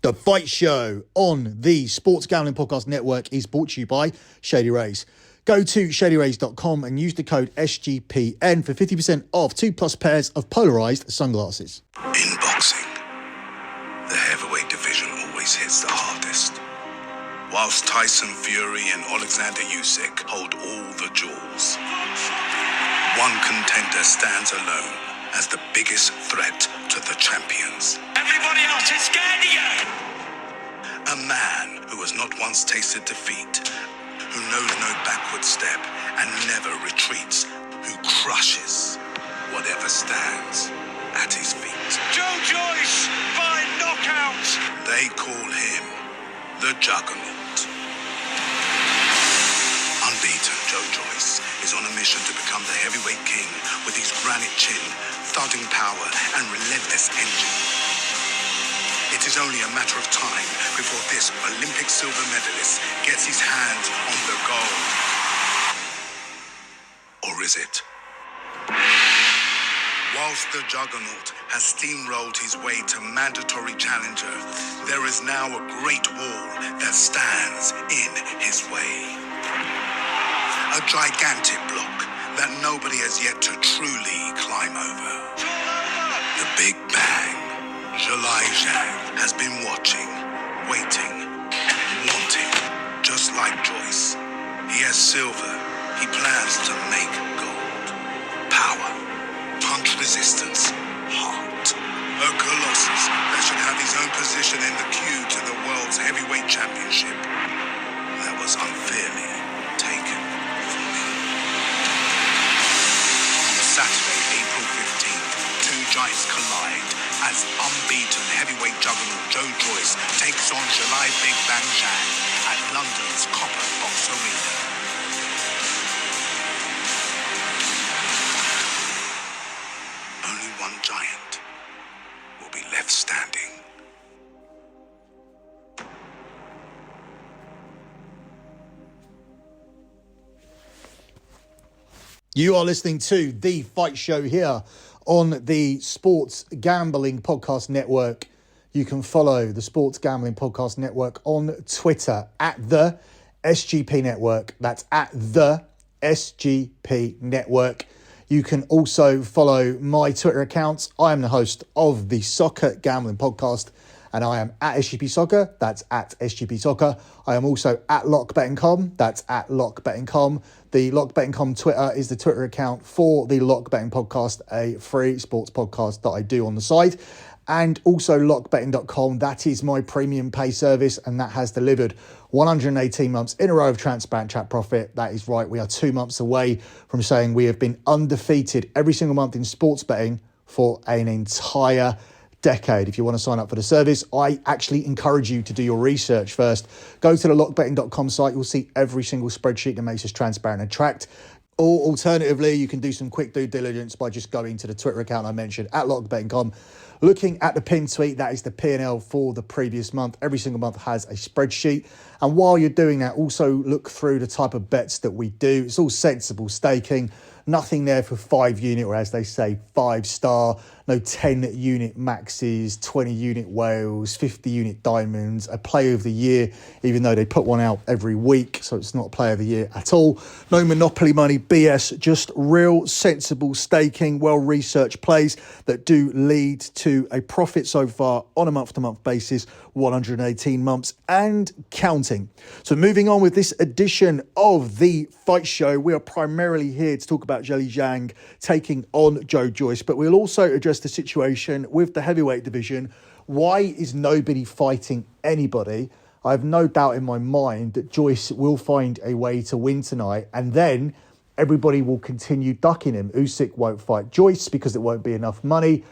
The Fight Show on the Sports Gambling Podcast Network is brought to you by Shady Rays. Go to shadyrays.com and use the code SGPN for 50% off 2+ pairs of polarized sunglasses. In boxing, the heavyweight division always hits the hardest. Whilst Tyson Fury and Alexander Usyk hold all the jewels, one contender stands alone as the biggest threat to the champions. Everybody else is scared of you! A man who has not once tasted defeat, who knows no backward step and never retreats, who crushes whatever stands at his feet. Joe Joyce by knockout! They call him the Juggernaut. Unbeaten Joe Joyce is on a mission to become the heavyweight king with his granite chin, thudding power and relentless engine. It is only a matter of time before this Olympic silver medalist gets his hands on the gold. Or is it? Whilst the Juggernaut has steamrolled his way to mandatory challenger, there is now a great wall that stands in his way. A gigantic block that nobody has yet to truly climb over. The Big Bang. Zhang has been watching, waiting, wanting, just like Joyce. He has silver, he plans to make gold. Power, punch resistance, heart. A colossus that should have his own position in the queue to the world's heavyweight championship. That was unfairly taken from him. On Saturday, April 15th, two giants collide as unbeaten heavyweight juggernaut Joe Joyce takes on July Big Bang Zhang at London's Copper Box Arena. Only one giant will be left standing. You are listening to The Fight Show here on the Sports Gambling Podcast Network. You can follow the Sports Gambling Podcast Network on Twitter at the SGP Network. That's at the SGP Network. You can also follow my Twitter accounts. I am the host of the Soccer Gambling Podcast, and I am at SGP Soccer. That's at SGP Soccer. I am also at LockBettingCom. That's at LockBettingCom. The LockBettingCom Twitter is the Twitter account for the LockBetting Podcast, a free sports podcast that I do on the side. And also LockBetting.com. That is my premium pay service, and that has delivered 118 months in a row of transparent chat profit. That is right. We are 2 months away from saying we have been undefeated every single month in sports betting for an entire decade. If you want to sign up for the service, I actually encourage you to do your research first. Go to the lockbetting.com site. You'll see every single spreadsheet that makes us transparent and tracked. Or alternatively, you can do some quick due diligence by just going to the Twitter account I mentioned at lockbetting.com. Looking at the pinned tweet, that is the P&L for the previous month. Every single month has a spreadsheet. And while you're doing that, also look through the type of bets that we do. It's all sensible staking. Nothing there for 5-unit, or as they say, 5-star. No 10-unit maxes, 20-unit whales, 50-unit diamonds. A play of the year, even though they put one out every week, so it's not a play of the year at all. No monopoly money BS, just real sensible staking, well-researched plays that do lead to a profit so far on a month-to-month basis, 118 months and counting. So moving on with this edition of The Fight Show, we are primarily here to talk about Zhang taking on Joe Joyce, but we'll also address the situation with the heavyweight division. Why is nobody fighting anybody? I have no doubt in my mind that Joyce will find a way to win tonight, and then everybody will continue ducking him. Usyk won't fight Joyce because it won't be enough money.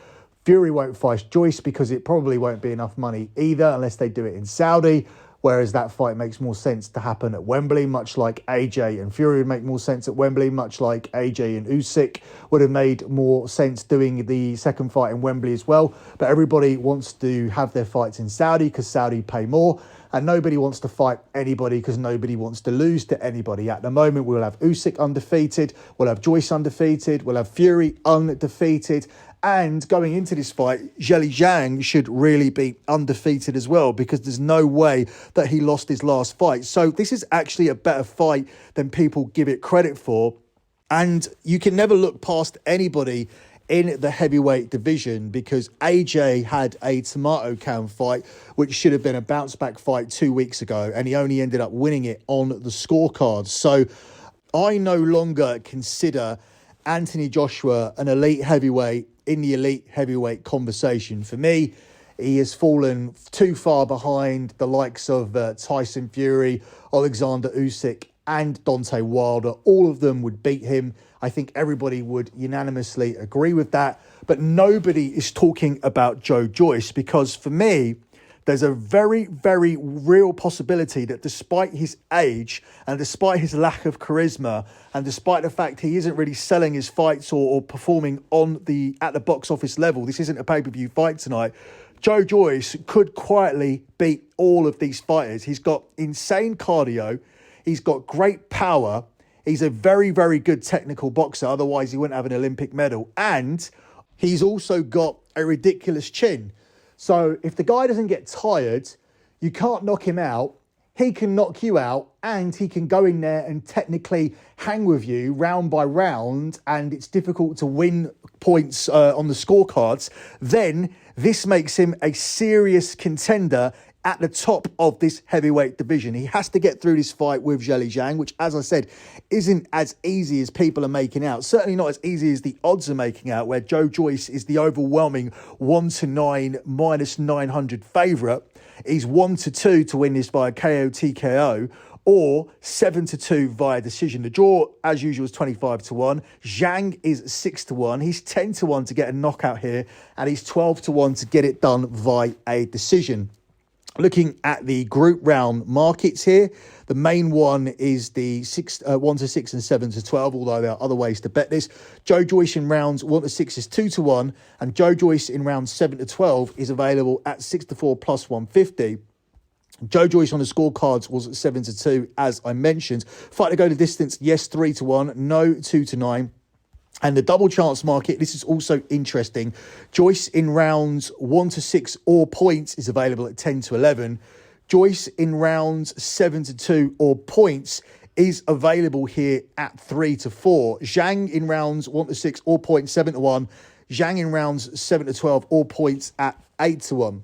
Fury won't fight Joyce because it probably won't be enough money either, unless they do it in Saudi. Whereas that fight makes more sense to happen at Wembley, much like AJ and Fury would make more sense at Wembley, much like AJ and Usyk would have made more sense doing the second fight in Wembley as well. But everybody wants to have their fights in Saudi because Saudi pay more. And nobody wants to fight anybody because nobody wants to lose to anybody. At the moment, we'll have Usyk undefeated, we'll have Joyce undefeated, we'll have Fury undefeated, And going into this fight, Zhang should really be undefeated as well, because there's no way that he lost his last fight. So this is actually a better fight than people give it credit for. And you can never look past anybody in the heavyweight division, because AJ had a tomato can fight, which should have been a bounce back fight 2 weeks ago, and he only ended up winning it on the scorecards. So I no longer consider Anthony Joshua an elite heavyweight in the elite heavyweight conversation. For me, he has fallen too far behind the likes of Tyson Fury, Alexander Usyk, and Deontay Wilder. All of them would beat him. I think everybody would unanimously agree with that. But nobody is talking about Joe Joyce, because for me, there's a very, very real possibility that despite his age and despite his lack of charisma and despite the fact he isn't really selling his fights or performing at the box office level, this isn't a pay-per-view fight tonight, Joe Joyce could quietly beat all of these fighters. He's got insane cardio. He's got great power. He's a very, very good technical boxer. Otherwise, he wouldn't have an Olympic medal. And he's also got a ridiculous chin. So if the guy doesn't get tired, you can't knock him out. He can knock you out, and he can go in there and technically hang with you round by round, and it's difficult to win points on the scorecards. Then this makes him a serious contender at the top of this heavyweight division. He has to get through this fight with Zhang, which, as I said, isn't as easy as people are making out. Certainly not as easy as the odds are making out, where Joe Joyce is the overwhelming 1-9 minus 900 favourite. He's 1-2 to win this via KO TKO, or 7-2 via decision. The draw, as usual, is 25-1. Zhang is 6-1. He's 10-1 to get a knockout here, and he's 12-1 to get it done via a decision. Looking at the group round markets here, the main one is the 1-6 and 7-12, although there are other ways to bet this. Joe Joyce in rounds 1-6 is 2-1, and Joe Joyce in rounds 7-12 is available at 6-4 plus 150. Joe Joyce on the scorecards was 7-2, as I mentioned. Fight to go the distance, yes, 3-1, no, 2-9. And the double chance market, this is also interesting. Joyce in rounds 1-6 or points is available at 10-11. Joyce in rounds 7-2 or points is available here at 3-4. Zhang in rounds 1-6 or points, 7-1. Zhang in rounds 7-12 or points at 8-1.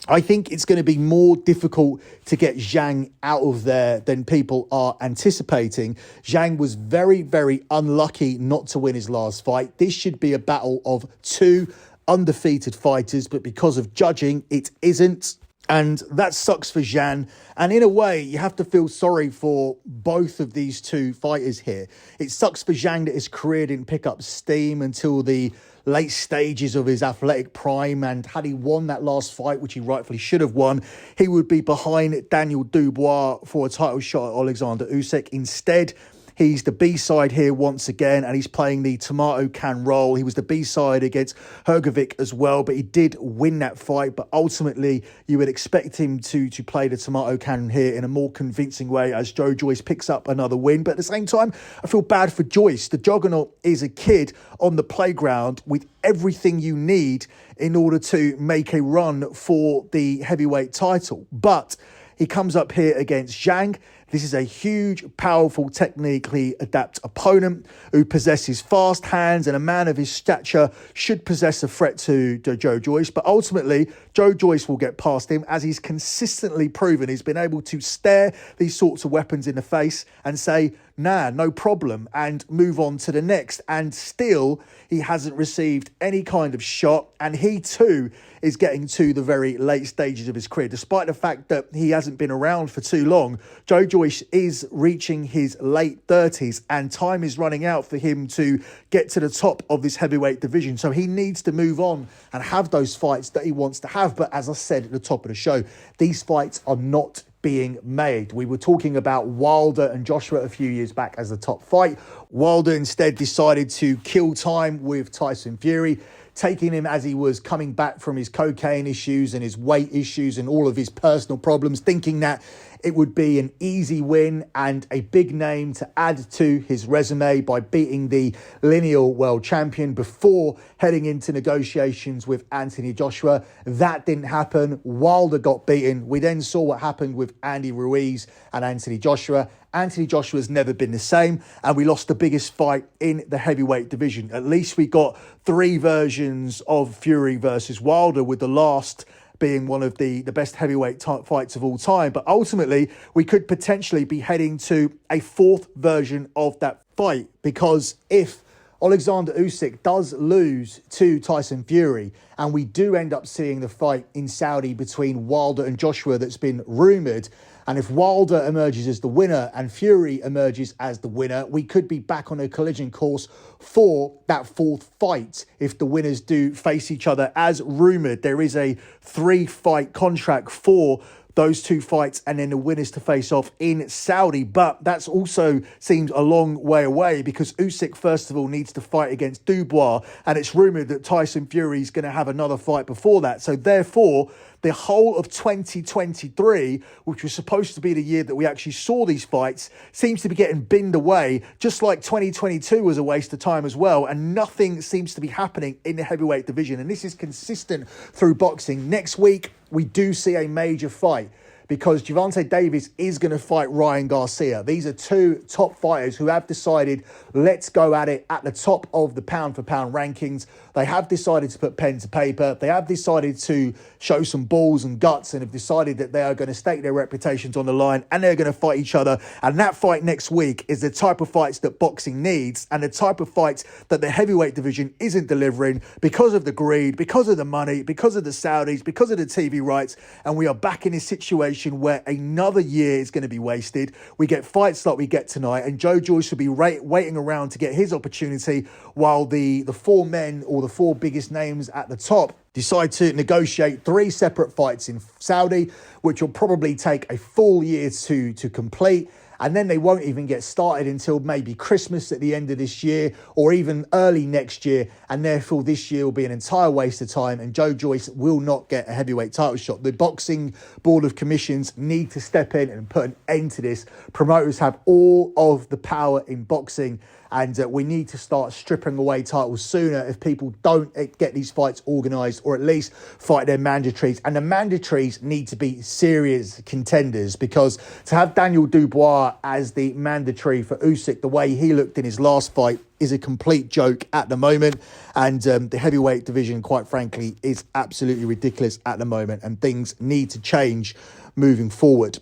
I think it's going to be more difficult to get Zhang out of there than people are anticipating. Zhang was very, very unlucky not to win his last fight. This should be a battle of two undefeated fighters, but because of judging, it isn't. And that sucks for Zhang. And in a way, you have to feel sorry for both of these two fighters here. It sucks for Zhang that his career didn't pick up steam until the late stages of his athletic prime, and had he won that last fight, which he rightfully should have won, he would be behind Daniel Dubois for a title shot at Alexander Usyk. Instead, he's the B-side here once again, and he's playing the tomato can role. He was the B-side against Hrgovic as well, but he did win that fight. But ultimately, you would expect him to play the tomato can here in a more convincing way as Joe Joyce picks up another win. But at the same time, I feel bad for Joyce. The Juggernaut is a kid on the playground with everything you need in order to make a run for the heavyweight title. But he comes up here against Zhang. This is a huge, powerful, technically adept opponent who possesses fast hands, and a man of his stature should possess a threat to Joe Joyce. But ultimately, Joe Joyce will get past him, as he's consistently proven he's been able to stare these sorts of weapons in the face and say, nah, no problem, and move on to the next. And still, he hasn't received any kind of shot, and he too is getting to the very late stages of his career. Despite the fact that he hasn't been around for too long, Joe Joyce is reaching his late 30s, and time is running out for him to get to the top of this heavyweight division. So he needs to move on and have those fights that he wants to have. But as I said at the top of the show, these fights are not being made. We were talking about Wilder and Joshua a few years back as the top fight. Wilder instead decided to kill time with Tyson Fury, taking him as he was coming back from his cocaine issues and his weight issues and all of his personal problems, thinking that it would be an easy win and a big name to add to his resume by beating the lineal world champion before heading into negotiations with Anthony Joshua. That didn't happen. Wilder got beaten. We then saw what happened with Andy Ruiz and Anthony Joshua. Anthony Joshua's never been the same, and we lost the biggest fight in the heavyweight division. At least we got 3 versions of Fury versus Wilder, with the last being one of the best heavyweight fights of all time. But ultimately, we could potentially be heading to a 4th version of that fight, because if Alexander Usyk does lose to Tyson Fury, and we do end up seeing the fight in Saudi between Wilder and Joshua that's been rumoured, and if Wilder emerges as the winner and Fury emerges as the winner, we could be back on a collision course for that 4th fight if the winners do face each other. As rumoured, there is a 3-fight contract for those 2 fights and then the winners to face off in Saudi. But that's also seems a long way away, because Usyk, first of all, needs to fight against Dubois, and it's rumoured that Tyson Fury is going to have another fight before that. So therefore, the whole of 2023, which was supposed to be the year that we actually saw these fights, seems to be getting binned away, just like 2022 was a waste of time as well, and nothing seems to be happening in the heavyweight division. And this is consistent through boxing. Next week, we do see a major fight, because Gervonta Davis is going to fight Ryan Garcia. These are 2 top fighters who have decided, let's go at it at the top of the pound-for-pound rankings. They have decided to put pen to paper. They have decided to show some balls and guts, and have decided that they are going to stake their reputations on the line, and they're going to fight each other. And that fight next week is the type of fights that boxing needs, and the type of fights that the heavyweight division isn't delivering, because of the greed, because of the money, because of the Saudis, because of the TV rights. And we are back in this situation where another year is going to be wasted. We get fights like we get tonight, and Joe Joyce will be waiting around to get his opportunity, while the 4 men, or the 4 biggest names at the top, decide to negotiate 3 separate fights in Saudi, which will probably take a full year to complete. And then they won't even get started until maybe Christmas at the end of this year, or even early next year. And therefore, this year will be an entire waste of time, and Joe Joyce will not get a heavyweight title shot. The Boxing Board of Commissions need to step in and put an end to this. Promoters have all of the power in boxing, and we need to start stripping away titles sooner if people don't get these fights organised, or at least fight their mandatories. And the mandatories need to be serious contenders, because to have Daniel Dubois as the mandatory for Usyk, the way he looked in his last fight, is a complete joke at the moment. And the heavyweight division, quite frankly, is absolutely ridiculous at the moment, and things need to change moving forward.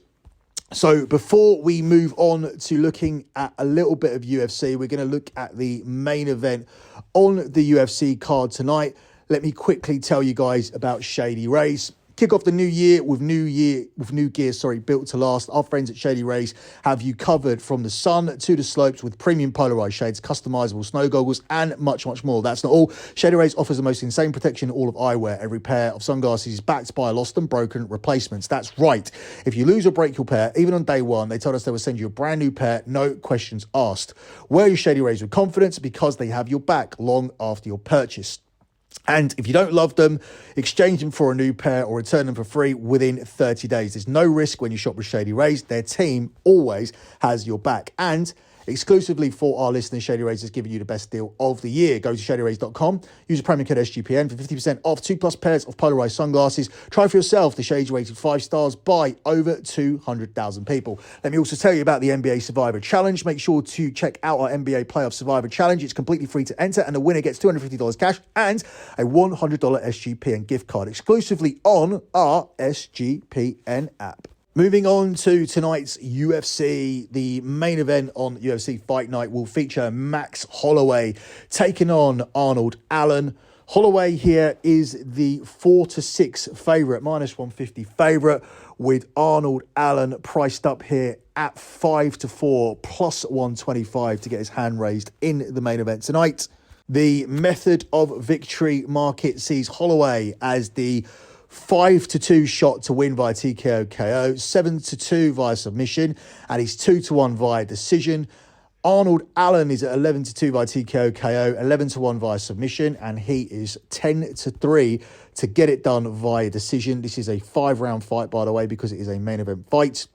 So before we move on to looking at a little bit of UFC, we're going to look at the main event on the UFC card tonight. Let me quickly tell you guys about Shady Rays. Kick off the new year with new gear, built to last. Our friends at Shady Rays have you covered from the sun to the slopes with premium polarized shades, customizable snow goggles, and much, much more. That's not all. Shady Rays offers the most insane protection in all of eyewear. Every pair of sunglasses is backed by lost and broken replacements. That's right. If you lose or break your pair, even on day one, they told us they would send you a brand new pair, no questions asked. Wear your Shady Rays with confidence, because they have your back long after your purchase. And if you don't love them, exchange them for a new pair or return them for free within 30 days. There's no risk when you shop with Shady Rays. Their team always has your back. And exclusively for our listeners, Shady Rays is giving you the best deal of the year. Go to shadyrays.com, use the promo code SGPN for 50% off 2+ pairs of polarized sunglasses. Try for yourself the shades rated 5 stars by over 200,000 people. Let me also tell you about the NBA Survivor Challenge. Make sure to check out our NBA Playoff Survivor Challenge. It's completely free to enter, and the winner gets $250 cash and a $100 SGPN gift card exclusively on our SGPN app. Moving on to tonight's UFC, the main event on UFC Fight Night will feature Max Holloway taking on Arnold Allen. Holloway here is the 4-6 favourite, -150 favourite, with Arnold Allen priced up here at 5-4, +125 to get his hand raised in the main event tonight. The method of victory market sees Holloway as the 5-2 shot to win via TKO KO, 7-2 via submission, and he's 2-1 via decision. Arnold Allen is at 11-2 by TKO KO, 11-1 via submission, and he is 10-3 to get it done via decision. This is a 5-round fight, by the way, because it is a main event fight.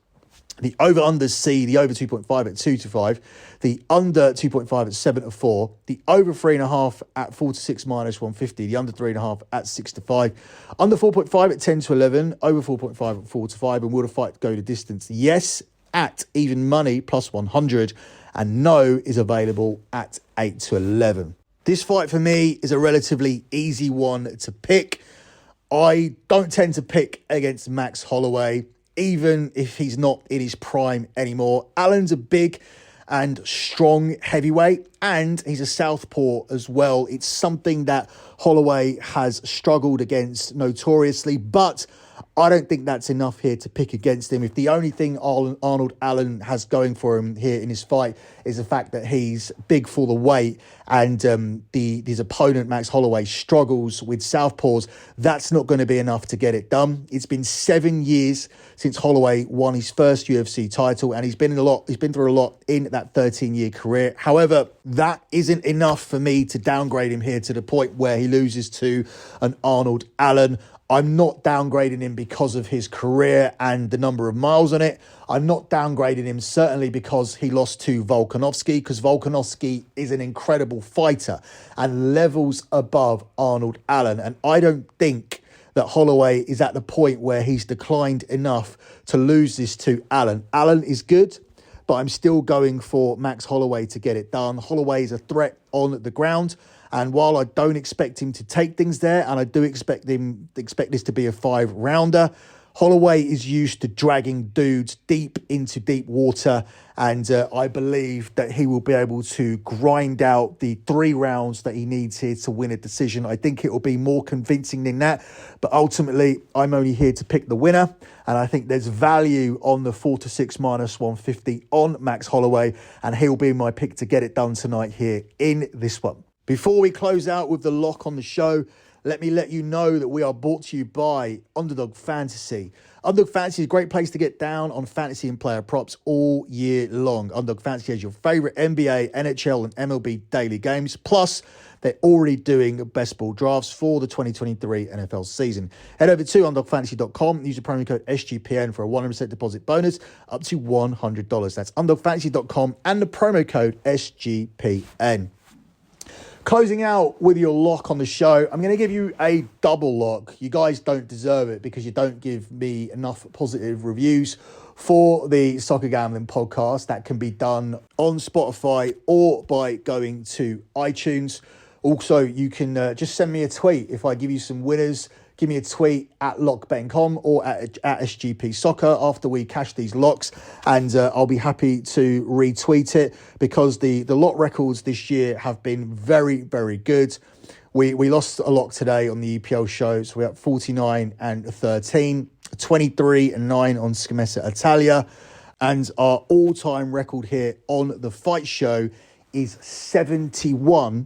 The over-unders see the over 2.5 at 2-5, the under 2.5 at 7-4, the over 3.5 at 4-6 minus 150, the under 3.5 at 6-5, under 4.5 at 10-11, over 4.5 at 4-5, and will the fight go the distance? Yes, at even money plus 100, and no is available at 8-11. This fight for me is a relatively easy one to pick. I don't tend to pick against Max Holloway, even if he's not in his prime anymore. Allen's a big and strong heavyweight, and he's a southpaw as well. It's something that Holloway has struggled against notoriously, but I don't think that's enough here to pick against him. If the only thing Arnold Allen has going for him here in his fight is the fact that he's big for the weight, and his opponent, Max Holloway, struggles with southpaws, that's not going to be enough to get it done. It's been 7 years since Holloway won his first UFC title, and he's been through a lot in that 13-year career. However, that isn't enough for me to downgrade him here to the point where he loses to an Arnold Allen. I'm not downgrading him because of his career and the number of miles on it. I'm not downgrading him certainly because he lost to Volkanovski, because Volkanovski is an incredible fighter and levels above Arnold Allen. And I don't think that Holloway is at the point where he's declined enough to lose this to Allen. Allen is good, but I'm still going for Max Holloway to get it done. Holloway is a threat on the ground. And while I don't expect him to take things there, and I do expect this to be a 5-rounder, Holloway is used to dragging dudes deep into deep water, and I believe that he will be able to grind out the 3 rounds that he needs here to win a decision. I think it will be more convincing than that, but ultimately, I'm only here to pick the winner, and I think there's value on the 4-6 minus 150 on Max Holloway, and he'll be my pick to get it done tonight here in this one. Before we close out with the lock on the show, let me let you know that we are brought to you by Underdog Fantasy. Underdog Fantasy is a great place to get down on fantasy and player props all year long. Underdog Fantasy has your favorite NBA, NHL, and MLB daily games. Plus, they're already doing best ball drafts for the 2023 NFL season. Head over to underdogfantasy.com and use the promo code SGPN for a 100% deposit bonus up to $100. That's underdogfantasy.com and the promo code SGPN. Closing out with your lock on the show, I'm going to give you a double lock. You guys don't deserve it because you don't give me enough positive reviews for the Soccer Gambling Podcast. That can be done on Spotify or by going to iTunes. Also, you can just send me a tweet if I give you some winners. Give me a tweet at lockbetting.com or at SGP Soccer after we cash these locks, and I'll be happy to retweet it because the lot records this year have been very, very good. We lost a lock today on the EPL show, so we're at 49-13, 23-9 on Scamessa Italia, and our all-time record here on the fight show is 71-18.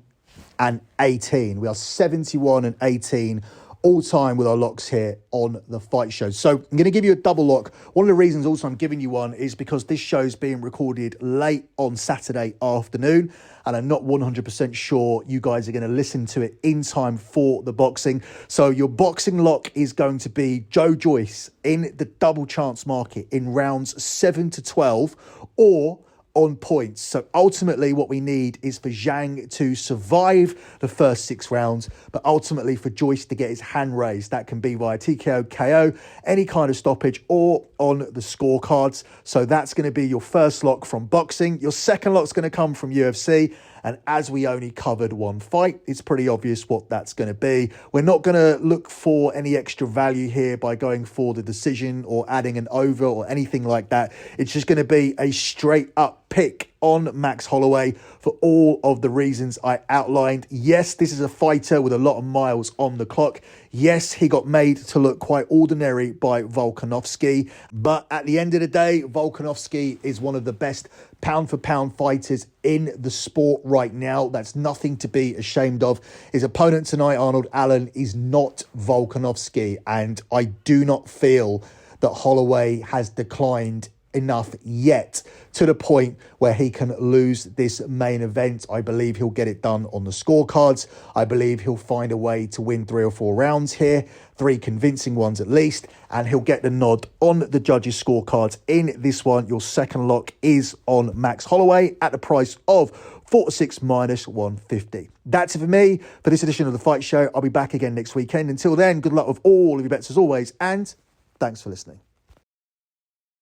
We are 71-18 all time with our locks here on the fight show. So I'm going to give you a double lock. One of the reasons also I'm giving you one is because this show is being recorded late on Saturday afternoon, and I'm not 100% sure you guys are going to listen to it in time for the boxing. So your boxing lock is going to be Joe Joyce in the double chance market in rounds 7 to 12 or on points. So ultimately what we need is for Zhang to survive the first 6 rounds, but ultimately for Joyce to get his hand raised. That can be via TKO, KO, any kind of stoppage, or on the scorecards. So that's going to be your first lock from boxing. Your second lock's going to come from UFC. And as we only covered one fight, it's pretty obvious what that's going to be. We're not going to look for any extra value here by going for the decision or adding an over or anything like that. It's just going to be a straight up pick on Max Holloway for all of the reasons I outlined. Yes, this is a fighter with a lot of miles on the clock. Yes, he got made to look quite ordinary by Volkanovski. But at the end of the day, Volkanovski is one of the best pound-for-pound fighters in the sport right now. That's nothing to be ashamed of. His opponent tonight, Arnold Allen, is not Volkanovski. And I do not feel that Holloway has declined enough yet to the point where he can lose this main event. I believe he'll get it done on the scorecards. I believe he'll find a way to win 3 or 4 rounds here, 3 convincing ones at least, and he'll get the nod on the judges' scorecards in this one. Your second lock is on Max Holloway at the price of 4-6 minus 150. That's it for me for this edition of The Fight Show. I'll be back again next weekend. Until then, good luck with all of your bets as always, and thanks for listening.